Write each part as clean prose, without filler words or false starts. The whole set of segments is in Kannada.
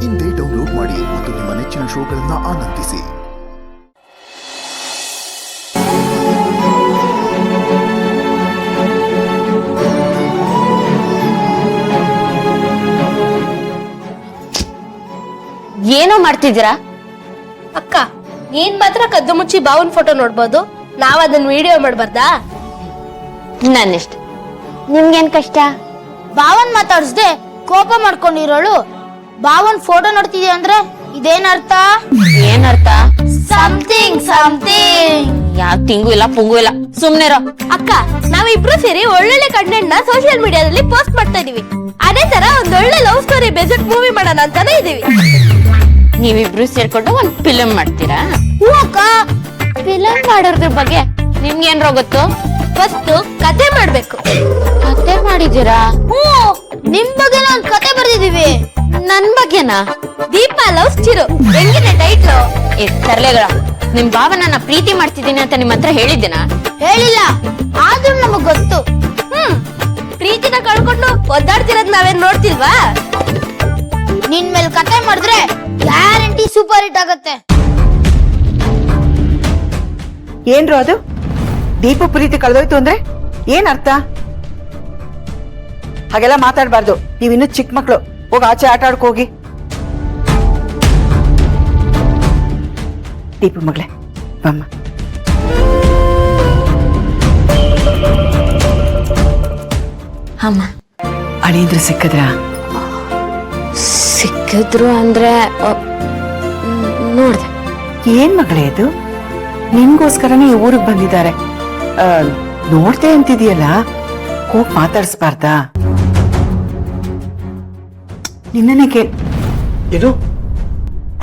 ಇಂದೇ ಡೌನ್ಲೋಡ್ ಮಾಡಿ ಮತ್ತು ನಿಮ್ಮ ನೆಚ್ಚಿನ ಶೋಗಳನ್ನು ಆನಂದಿಸಿ. ಏನೋ ಮಾಡ್ತಿದ್ದೀರಾ? ಅಕ್ಕ, ನೀನ್ ಮಾತ್ರ ಕದ್ದು ಮುಚ್ಚಿ ಬಾವನ್ ಫೋಟೋ ನೋಡ್ಬೋದು, ನಾವ್ ಅದನ್ನ ವಿಡಿಯೋ ಮಾಡ್ಬಾರ್ದಾ? ನನ್ನಿಷ್ಟ. ನಿಮ್ಗೇನ್ ಕಷ್ಟ? ಬಾವನ್ ಮಾತಾಡ್ಸ್ದೆ ಕೋಪ ಮಾಡ್ಕೊಂಡಿರೋಳು ಬಾವನ್ ಫೋಟೋ ನೋಡ್ತಿದ್ಯ ಅಂದ್ರೆ ಇದೇನರ್ಥ? ಏನರ್ಥ? Something something. ಯಾವ ತಿಂಗು ಇಲ್ಲ ಪುಂಗು ಇಲ್ಲ, ಸುಮ್ನೆರೋ. ಅಕ್ಕ, ನಾವಿಬ್ರು ಸೇರಿ ಒಳ್ಳೊಳ್ಳೆ ಕಂಟೆಂಟ್ ನ ಸೋಷಿಯಲ್ ಮೀಡಿಯಾದಲ್ಲಿ ಪೋಸ್ಟ್ ಮಾಡ್ತಾ ಇದೀವಿ. ಅದೇ ತರ ಒಂದೊಳ್ಳೆ ಲವ್ ಸ್ಟೋರಿ ಬೇಸ್ಡ್ ಮೂವಿ ಮಾಡೋಣ ಅಂತಾನೆ ಇದೀವಿ. ನೀವಿಬ್ರು ಸೇರ್ಕೊಂಡು ಒಂದ್ ಫಿಲಂ ಮಾಡ್ತೀರಾ? ಹ್ಞೂ ಅಕ್ಕ. ಫಿಲಂ ಮಾಡೋದ್ರ ಬಗ್ಗೆ ನಿಮ್ಗೇನ್ರೋ ಗೊತ್ತು? ಫಸ್ಟ್ ಕತೆ ಮಾಡ್ಬೇಕು. ಕತೆ ಮಾಡಿದೀರಾ? ಹ್ಞೂ, ನಿಮ್ ಬಗ್ಗೆ ಒಂದ್ ಕತೆ ಬರ್ದಿದೀವಿ. ನನ್ ಬಗ್ಗೆನಾ? ದೀಪ ಲವ್ ಚಿರು. ಹೆಂಗಿದೆ ಟೈಟ್ಲು? ತರ್ಲೆಗಳ, ನಿಮ್ ಭಾವ ನನ್ನ ಪ್ರೀತಿ ಮಾಡ್ತಿದ್ದೀನಿ ಅಂತ ನಿಮ್ ಹತ್ರ ಹೇಳಿದ್ದೀನಾ? ಹೇಳಿಲ್ಲ, ಆದ್ರೂ ನಮಗ್ ಗೊತ್ತು. ಪ್ರೀತಿನ ಕಳ್ಕೊಂಡು ಒದ್ದಾಡ್ತಿರೋದ್ ನಾವೇನ್ ನೋಡ್ತಿಲ್ವಾ? ನಿನ್ ಮೇಲ್ ಕತೆ ಮಾಡಿದ್ರೆ ಗ್ಯಾರಂಟಿ ಸೂಪರ್ ಹಿಟ್ ಆಗತ್ತೆ. ಏನ್ರು ಅದು? ದೀಪ ಪ್ರೀತಿ ಕಳೆದೋಯ್ತು ಅಂದ್ರೆ ಏನ್ ಅರ್ಥ? ಹಾಗೆಲ್ಲ ಮಾತಾಡ್ಬಾರ್ದು. ನೀವಿನ್ನು ಚಿಕ್ಕ ಮಕ್ಳು. ಹೋಗಿ ಆಚೆ ಆಟ ಆಡ್ಕೊ ಹೋಗಿ. ದೀಪ ಮಗಳೇ, ಬಮ್ಮ. ಅಮ್ಮ, ಅಳಿಯಂದ್ರೆ ಸಿಕ್ಕದ್ರಾ? ಸಿಕ್ಕಿದ್ರು ಅಂದ್ರೆ ನೋಡ್ದೆ. ಏನ್ ಮಗಳೇ ಇದು? ನಿನ್ಗೋಸ್ಕರನೇ ಊರಿಗೆ ಬಂದಿದ್ದಾರೆ. ನೋಡ್ದೆ ಅಂತಿದೀಯಲ್ಲ, ಹೋಗ್ ಮಾತಾಡ್ಸ್ಬಾರ್ದಾ? ನಿನ್ನನೆ ಇದು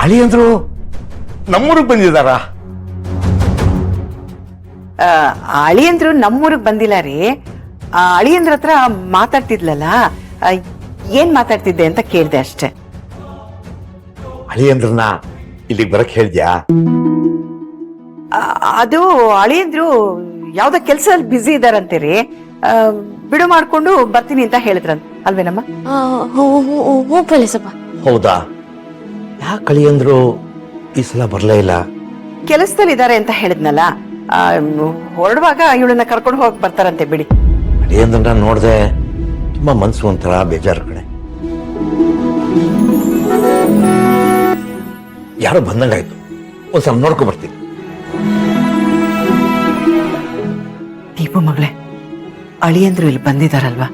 ಅಳಿಯಂದ್ರು ನಮ್ಮೂರಿಗೆ ಬಂದಿದಾರ? ಅಳಿಯಂದ್ರು ನಮ್ಮೂರಿಗೆ ಬಂದಿಲ್ಲ ರೀ. ಅಳಿಯಂದ್ರ ಹತ್ರ ಮಾತಾಡ್ತಿದ್ಲಲ್ಲ, ಏನ್ ಮಾತಾಡ್ತಿದ್ದೆ ಅಂತ ಕೇಳ್ದೆ ಅಷ್ಟೆ. ಅಳಿಯಂದ್ರನ್ನ ಇಲ್ಲಿಗೆ ಬರಕ್ ಹೇಳ್ದ್ಯಾ? ಅದು ಅಳಿಯಂದ್ರು ಯಾವ್ದೋ ಕೆಲ್ಸದಲ್ಲಿ ಬ್ಯುಸಿ ಇದಾರಂತೀರಿ. ಬಿಡು ಮಾಡ್ಕೊಂಡು ಬರ್ತೀನಿ ಅಂತ ಹೇಳಿದ್ರಂತ ಅಲ್ವೇನಮ್ಮ? ಹೂ ಪೊಲೀಸಪ್ಪ. ಹೌದಾ? ಯಾಕೆ ಅಳಿಯಂದ್ರು ಈ ಸಲ ಬರ್ಲೇ ಇಲ್ಲ? ಕೆಲಸದಲ್ಲಿ ಇದಾರೆ ಅಂತ ಹೇಳಿದ್ನಲ್ಲ, ಹೊರಡುವಾಗ ಇವಳನ್ನ ಕರ್ಕೊಂಡು ಹೋಗಕ್ ಬರ್ತಾರಂತೆ. ಬಿಡಿ. ಅಳಿಯಂದ್ರನ್ನ ನೋಡ್ದೆ ತುಂಬಾ ಮನ್ಸು ಒಂಥರ ಬೇಜಾರು ಕಡೆ. ಯಾರೋ ಬಂದಂಗಾಯ್ತು, ಒಂದ್ಸಲ ನೋಡ್ಕೊ ಬರ್ತೀನಿ. ದೀಪು ಮಗಳೇ, ಅಳಿಯಂದ್ರು ಇಲ್ಲಿ ಬಂದಿದಾರಲ್ವಾ,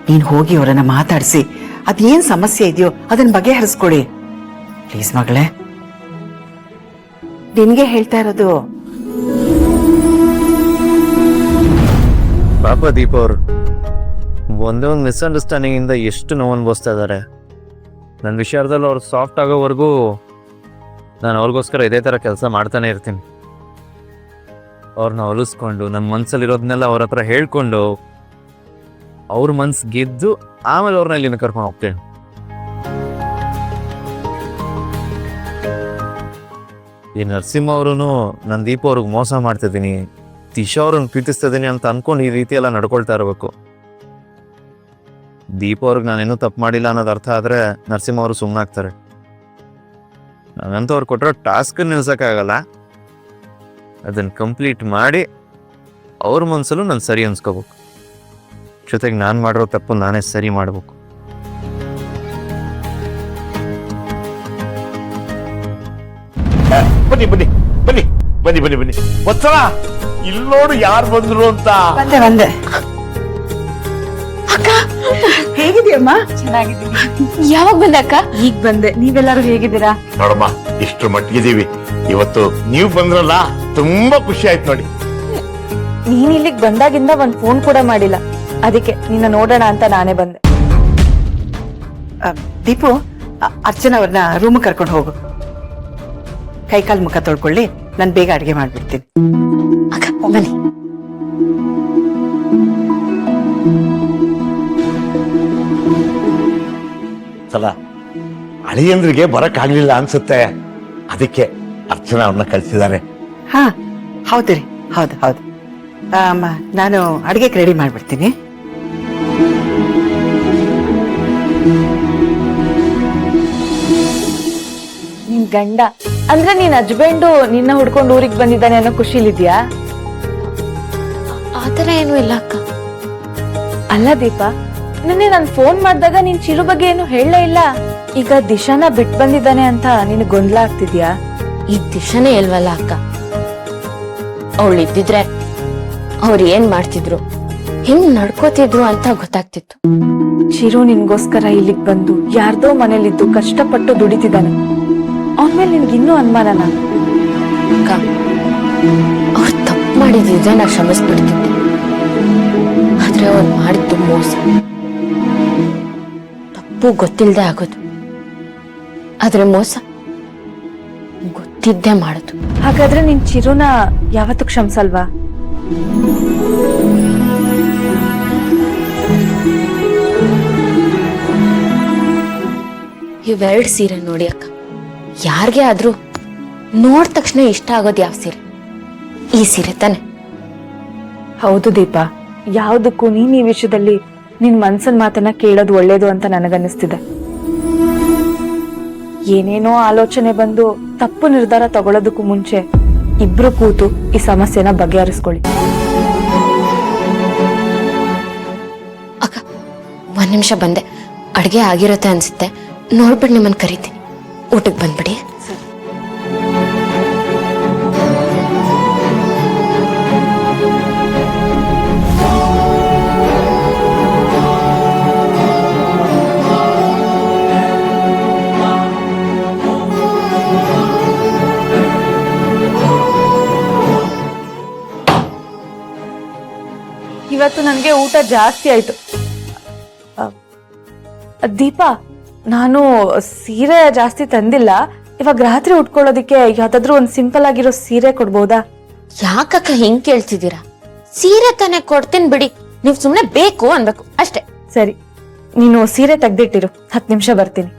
ನೀನ್ ಹೋಗಿ ಅವರನ್ನ ಮಾತಾಡಿಸಿ ಅದೇನ್ ಸಮಸ್ಯೆ ಇದೆಯೋ ಅದನ್ನ ಬಗೆಹರಿಸ್ಕೊಡಿ ಪ್ಲೀಸ್ ಮಗಳೇ. ನಿನ್ಗೆ ಹೇಳ್ತಾ ಇರೋದು. ಪಾಪ ದೀಪ ಅವರು ಒಂದೇ ಒಂದು ಮಿಸ್ಅಂಡರ್ಸ್ಟ್ಯಾಂಡಿಂಗ್ ಇಂದ ಎಷ್ಟು ನೋವು ಅನ್ಭವಿಸ್ತಾ ಇದ್ದಾರೆ. ನನ್ನ ವಿಷಯದಲ್ಲಿ ಅವ್ರು ಸಾಫ್ಟ್ ಆಗೋವರೆಗೂ ನಾನು ಅವ್ರಿಗೋಸ್ಕರ ಇದೇ ಥರ ಕೆಲಸ ಮಾಡ್ತಾನೆ ಇರ್ತೀನಿ. ಅವ್ರನ್ನ ಹೊಲಿಸ್ಕೊಂಡು ನನ್ನ ಮನಸ್ಸಲ್ಲಿರೋದನ್ನೆಲ್ಲ ಅವ್ರ ಹತ್ರ ಹೇಳ್ಕೊಂಡು ಅವ್ರ ಮನ್ಸು ಗೆದ್ದು ಆಮೇಲೆ ಅವ್ರನ್ನ ಇಲ್ಲಿನ ಕರ್ಕೊಂಡು ಹೋಗ್ತೇನೆ. ಈ ನರಸಿಂಹ ಅವರು ನನ್ನ ದೀಪ ಅವ್ರಿಗೆ ಮೋಸ ಮಾಡ್ತಿದ್ದೀನಿ, ದಿಶಾ ಅವ್ರನ್ನ ಪ್ರೀತಿಸ್ತಿದ್ದೀನಿ ಅಂತ ಅನ್ಕೊಂಡು ಈ ರೀತಿ ಎಲ್ಲ ನಡ್ಕೊಳ್ತಾ ಇರಬೇಕು. ದೀಪ ಅವ್ರಿಗೆ ನಾನೇನು ತಪ್ಪು ಮಾಡಿಲ್ಲ ಅನ್ನೋದು ಅರ್ಥ ಆದರೆ ನರಸಿಂಹ ಅವರು ಸುಮ್ಮನಾಗ್ತಾರೆ. ನಾನಂತೂ ಅವ್ರು ಕೊಟ್ಟಿರೋ ಟಾಸ್ಕ್ ನಿಲ್ಸೋಕ್ಕಾಗಲ್ಲ. ಅದನ್ನು ಕಂಪ್ಲೀಟ್ ಮಾಡಿ ಅವ್ರ ಮನಸ್ಸಲ್ಲೂ ನಾನು ಸರಿ ಅನ್ಸ್ಕೋಬೇಕು. ಜೊತೆಗೆ ನಾನು ಮಾಡಿರೋ ತಪ್ಪು ನಾನೇ ಸರಿ ಮಾಡಬೇಕು. ಬನ್ನಿ ಬನ್ನಿ ಬನ್ನಿ ಬನ್ನಿ ಬನ್ನಿ ಬನ್ನಿ ವತ್ಸಲ, ಇಲ್ಲಿ ನೋಡು ಯಾರು ಬಂದ್ರು ಅಂತ. ಬಂದೆ ಬಂದೆ. ಹೇಗಿದೆಯಮ್ಮ? ಚೆನ್ನಾಗಿದ್ದೀನಿ. ಯಾವಾಗ ಬಂದೆ ಅಕ್ಕ? ಈಗ ಬಂದೆ. ನೀವೆಲ್ಲರೂ ಹೇಗಿದ್ದೀರಾ? ನೋಡಮ್ಮ, ಇಷ್ಟ್ರ ಮಟ್ಟಿಗಿದ್ದೀವಿ. ಇವತ್ತು ನೀವು ಬಂದ್ರಲ್ಲ, ತುಂಬಾ ಖುಷಿ ಆಯ್ತು ನೋಡಿ. ನೀನ್ ಇಲ್ಲಿಗೆ ಬಂದಾಗಿಂದ ಒಂದ್ ಫೋನ್ ಕೂಡ ಮಾಡಿಲ್ಲ, ಅದಕ್ಕೆ ನಿನ್ನ ನೋಡೋಣ ಅಂತ ನಾನೇ ಬಂದೆ. ದೀಪು, ಅರ್ಚನಾ ಅವ್ರನ್ನ ರೂಮ್ ಕರ್ಕೊಂಡು ಹೋಗು. ಕೈಕಾಲ್ ಮುಖ ತೊಳ್ಕೊಳ್ಳಿ, ನಾನು ಬೇಗ ಅಡ್ಗೆ ಮಾಡ್ಬಿಡ್ತೀನಿ. ಅಕ್ಕ ಬನ್ನಿ. ಸಲ ಅಳಿಯಂದ್ರಿಗೆ ಬರಕ್ ಆಗ್ಲಿಲ್ಲ ಅನ್ಸುತ್ತೆ, ಅದಕ್ಕೆ ಅರ್ಚನಾ ಅವ್ರನ್ನ ಕಳ್ಸಿದ್ದಾರೆ. ಹಾ ಹೌದು ರೀ, ಹೌದು ಹೌದು. ನಾನು ಅಡ್ಗೆಗೆ ರೆಡಿ ಮಾಡ್ಬಿಡ್ತೀನಿ. ಗಂಡ ಅಂದ್ರೆ ನಿನ್ ಹಸ್ಬೆಂಡು ನಿನ್ನ ಹುಡ್ಕೊಂಡು ಊರಿಗೆ ಬಂದಿದ್ದಾನೆ ಅನ್ನೋ ಖುಷಿಲಿದ್ಯಾ? ಆತರ ಏನೂ ಇಲ್ಲ ಅಕ್ಕ. ಅಲ್ಲ ದೀಪ, ನಿನ್ನೆ ನಾನು ಫೋನ್ ಮಾಡಿದಾಗ ನೀನ್ ಚಿರು ಬಗ್ಗೆ ಏನು ಹೇಳಲೇ ಇಲ್ಲ. ಈಗ ದಿಶಾನ ಬಿಟ್ ಬಂದಿದ್ದಾನೆ ಅಂತ ನಿನ್ ಗೊಂದಲ ಆಗ್ತಿದ್ಯಾ? ಈ ದಿಶಾನೇ ಇಲ್ವಲ್ಲ ಅಕ್ಕ. ಅವಳು ಇದ್ದಿದ್ರೆ ಅವ್ರು ಏನ್ ಮಾಡ್ತಿದ್ರು, ಹೆಂಗ್ ನಡ್ಕೋತಿದ್ರು ಅಂತ ಗೊತ್ತಾಗ್ತಿತ್ತು. ಚಿರು ನಿನ್ಗೋಸ್ಕರ ಇಲ್ಲಿಗ್ ಬಂದು ಯಾರ್ದೋ ಮನೇಲಿದ್ದು ಕಷ್ಟಪಟ್ಟು ದುಡಿತಿದ್ದಾನೆ. ಅವನ ಮೇಲೆ ನಿನ್ಗಿನ್ನೂ ಅನುಮಾನನ? ಅಕ್ಕ, ಅವ್ರು ತಪ್ಪು ಮಾಡಿದ್ರೆ ನಾ ಕ್ಷಮಿಸ್ಬಿಡ್ತಿದ್ದೆ. ಆದ್ರೆ ಅವ್ರು ಮಾಡಿದ್ದು ಮೋಸ. ತಪ್ಪು ಗೊತ್ತಿಲ್ಲದೆ ಆಗೋದು, ಆದ್ರೆ ಮೋಸ ಗೊತ್ತಿದ್ದೇ ಮಾಡೋದು. ಹಾಗಾದ್ರೆ ನಿನ್ ಚಿರುನ ಯಾವತ್ತೂ ಕ್ಷಮಿಸಲ್ವಾ? ಇವೆರಡು ಸೀರೆ ನೋಡಿ ಅಕ್ಕ, ಯಾರಿಗೆ ಆದ್ರೂ ನೋಡ್ ತಕ್ಷಣ ಇಷ್ಟ ಆಗೋದು ಯಾವ ಸೀರೆ? ಈ ಸೀರೆ ತಾನೆ. ಹೌದು ದೀಪ, ಯಾವ್ದಕ್ಕೂ ನೀನ್ ಈ ವಿಷಯದಲ್ಲಿ ನಿನ್ ಮನ್ಸನ್ ಮಾತನ್ನ ಕೇಳೋದು ಒಳ್ಳೇದು ಅಂತ ನನಗನ್ನಿಸ್ತಿದೆ. ಏನೇನೋ ಆಲೋಚನೆ ಬಂದು ತಪ್ಪು ನಿರ್ಧಾರ ತಗೊಳ್ಳೋದಕ್ಕೂ ಮುಂಚೆ ಇಬ್ರು ಕೂತು ಈ ಸಮಸ್ಯೆನ ಬಗೆಹರಿಸ್ಕೊಳ್ಳಿ. ಅಕ್ಕ, ಒಂದ್ ನಿಮಿಷ ಬಂದೆ, ಅಡ್ಗೆ ಆಗಿರತ್ತೆ ಅನ್ಸುತ್ತೆ. ನೋಡ್ಬಿಟ್ಟು ನಿಮ್ಮನ್ನ ಕರಿತೀನಿ, ಊಟಕ್ಕೆ ಬಂದ್ಬಿಡಿ. ಇವತ್ತು ನನ್ಗೆ ಊಟ ಜಾಸ್ತಿ ಆಯ್ತು. ದೀಪ, ನಾನು ಸೀರೆ ಜಾಸ್ತಿ ತಂದಿಲ್ಲ. ಇವಾಗ ರಾತ್ರಿ ಉಟ್ಕೊಳ್ಳೋದಿಕ್ಕೆ ಯಾವ್ದಾದ್ರು ಒಂದ್ ಸಿಂಪಲ್ ಆಗಿರೋ ಸೀರೆ ಕೊಡ್ಬೋದಾ? ಯಾಕಕ್ಕ ಹಿಂಗ್ ಕೇಳ್ತಿದ್ದೀರಾ? ಸೀರೆ ತಾನೇ ಕೊಡ್ತೀನಿ ಬಿಡಿ, ನೀವ್ ಸುಮ್ನೆ ಬೇಕು ಅನ್ಬೇಕು ಅಷ್ಟೇ. ಸರಿ, ನೀನು ಸೀರೆ ತೆಗ್ದಿಟ್ಟಿರು, 10 ನಿಮಿಷ ಬರ್ತೀನಿ.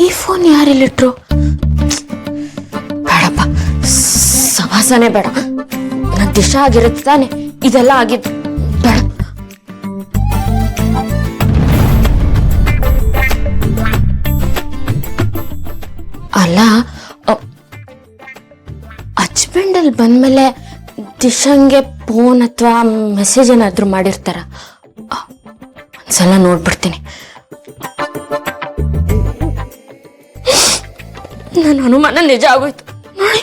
ಈ ಫೋನ್ ಯಾರಿಲ್ಲಿಟ್ರು? ಬೇಡಪ್ಪ, ಸವಾಸನೆ ಬೇಡ. ನನ್ ದಿಶಾ ಆಗಿರುತ್ತೆ ತಾನೆ ಇದೆಲ್ಲ ಆಗಿದ್ದು, ಬೇಡ. ಅಲ್ಲ, ಹಸ್ಬೆಂಡಲ್ಲಿ ಬಂದ್ಮೇಲೆ ದಿಶಾಂಗೆ ಫೋನ್ ಅಥವಾ ಮೆಸೇಜ್ ಏನಾದ್ರು ಮಾಡಿರ್ತಾರ? ಒಂದ್ಸಲ ನೋಡ್ಬಿಡ್ತೀನಿ. ನನ್ನ ಅನುಮಾನ ನಿಜ ಆಗೋಯ್ತು ನೋಡಿ.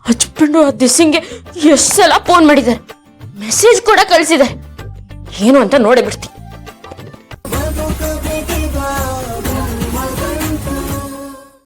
ಹಚ್ಬಿಟ್ಟು ಆ ದಿಶಂಗೆ ಎಷ್ಟು ಸಲ ಫೋನ್ ಮಾಡಿದ್ದಾರೆ, ಮೆಸೇಜ್ ಕೂಡ ಕಳಿಸಿದ್ದಾರೆ. ಏನು ಅಂತ ನೋಡೇ ಬಿಡ್ತೀನಿ.